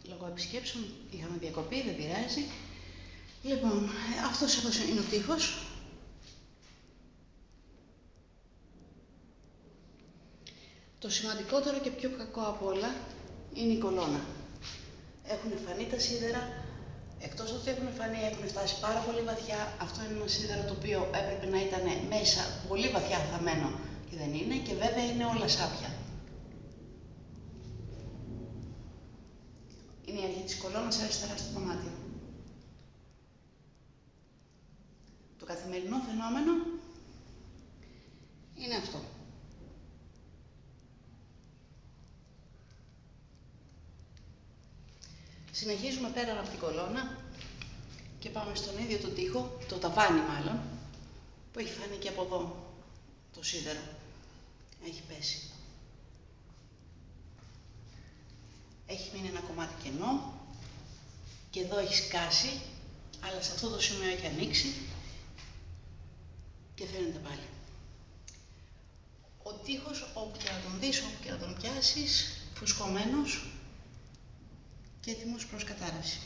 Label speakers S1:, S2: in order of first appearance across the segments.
S1: λόγω επισκέψεων είχαμε διακοπή, δεν πειράζει. Λοιπόν, αυτός εδώ είναι ο τοίχος. Το σημαντικότερο και πιο κακό από όλα είναι η κολόνα. Έχουν φανεί τα σίδερα, εκτός ότι έχουν φανεί, έχουν φτάσει πάρα πολύ βαθιά. Αυτό είναι ένα σίδερο το οποίο έπρεπε να ήταν μέσα πολύ βαθιά θαμμένο και δεν είναι, και βέβαια είναι όλα σάπια. Είναι η αρχή της κολόνας αριστερά στο δωμάτιο. Το καθημερινό φαινόμενο είναι αυτό. Συνεχίζουμε πέρα από την κολόνα και πάμε στον ίδιο τον τοίχο, το ταβάνι μάλλον, που έχει φανεί και από εδώ το σίδερο. Έχει πέσει. Έχει μείνει ένα κομμάτι κενό και εδώ έχει σκάσει, αλλά σε αυτό το σημείο έχει ανοίξει και φαίνεται πάλι. Ο τοίχος, όπου και να τον δεις, όπου και να τον πιάσεις, φουσκωμένος και έτοιμος προς κατάρρευση.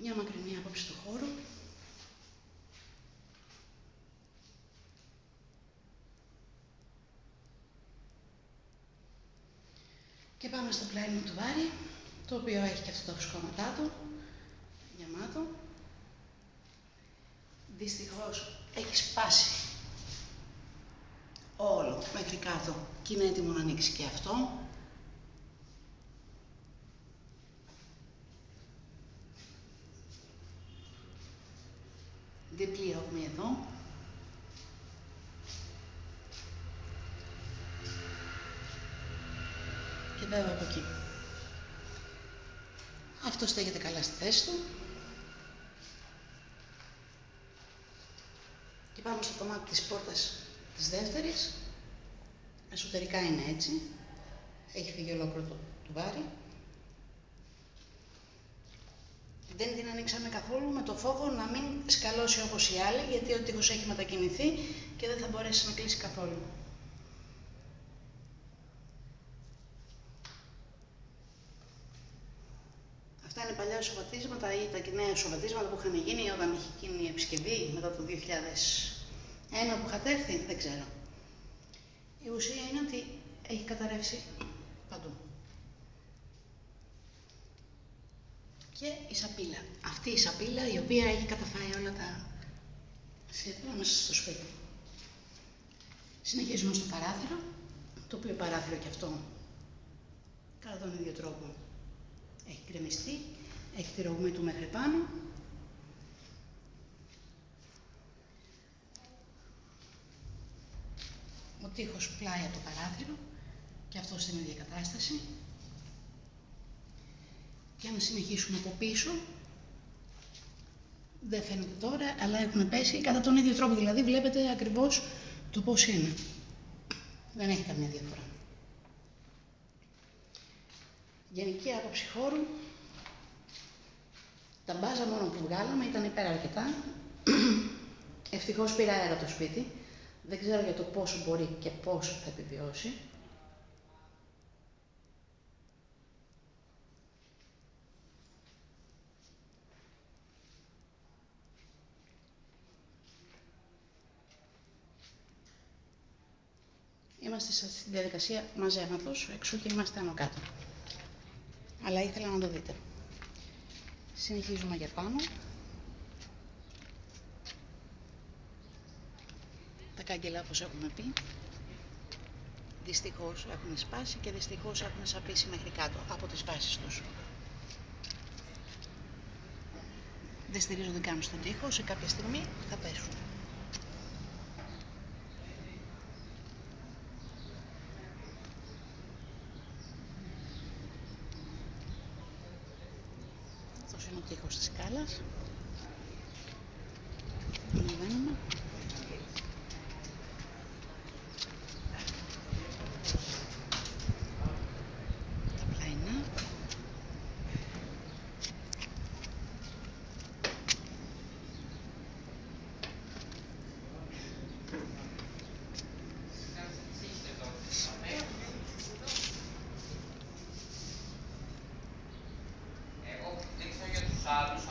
S1: Μια μακρινή άποψη του χώρου. Και πάμε στο πλάι του Βάρη, το οποίο έχει και αυτό τα φουσκώματά του, γεμάτο. Δυστυχώς έχει σπάσει όλο μέχρι κάτω και είναι έτοιμο να ανοίξει και αυτό. Διπλή ρογμή εδώ. Και βέβαια από εκεί. Αυτό στέκεται καλά στη θέση του. Και πάμε στο κομμάτι της πόρτας της δεύτερης. Εσωτερικά είναι έτσι. Έχει φύγει ολόκληρο το τουβάρι. Δεν την ανοίξαμε καθόλου με το φόβο να μην σκαλώσει όπως οι άλλοι, γιατί ο τοίχος έχει μετακινηθεί και δεν θα μπορέσει να κλείσει καθόλου. Αυτά είναι παλιά σοβατίσματα ή τα νέα σοβατίσματα που είχαν γίνει όταν είχε γίνει η επισκευή μετά το 2001 που είχατε έρθει, δεν ξέρω. Η ουσία είναι ότι έχει καταρρεύσει παντού. Και η σαπίλα. Αυτή η σαπίλα η οποία έχει καταφάει όλα τα σίδερα μέσα στο σπίτι. Συνεχίζουμε στο παράθυρο, το οποίο παράθυρο και αυτό κατά τον ίδιο τρόπο έχει γκρεμιστεί, έχει τη ρογμή του μέχρι πάνω. Ο τοίχος πλάι από το παράθυρο και αυτό στην ίδια κατάσταση. Και αν συνεχίσουμε από πίσω, δεν φαίνεται τώρα, αλλά έχουν πέσει κατά τον ίδιο τρόπο, δηλαδή βλέπετε ακριβώς το πώς είναι. Δεν έχει καμία διαφορά. Γενική άποψη χώρου, τα μπάζα μόνο που βγάλαμε ήταν υπεραρκετά. Ευτυχώς πήρα αέρα το σπίτι. Δεν ξέρω για το πόσο μπορεί και πόσο θα επιβιώσει. Είμαστε στη διαδικασία μαζέματος, έξω και είμαστε άνω κάτω. Αλλά ήθελα να το δείτε. Συνεχίζουμε για πάνω. Τα κάγκελα, όπως έχουμε πει, δυστυχώς έχουν σπάσει και δυστυχώς έχουν σαπίσει μέχρι κάτω από τις βάσεις τους. Δεν στηρίζονται καν στον τοίχο, σε κάποια στιγμή θα πέσουν. Αυτός είναι ο τοίχος της σκάλας. Ανεβαίνουμε. Τα πλαϊνά.
S2: άλλους.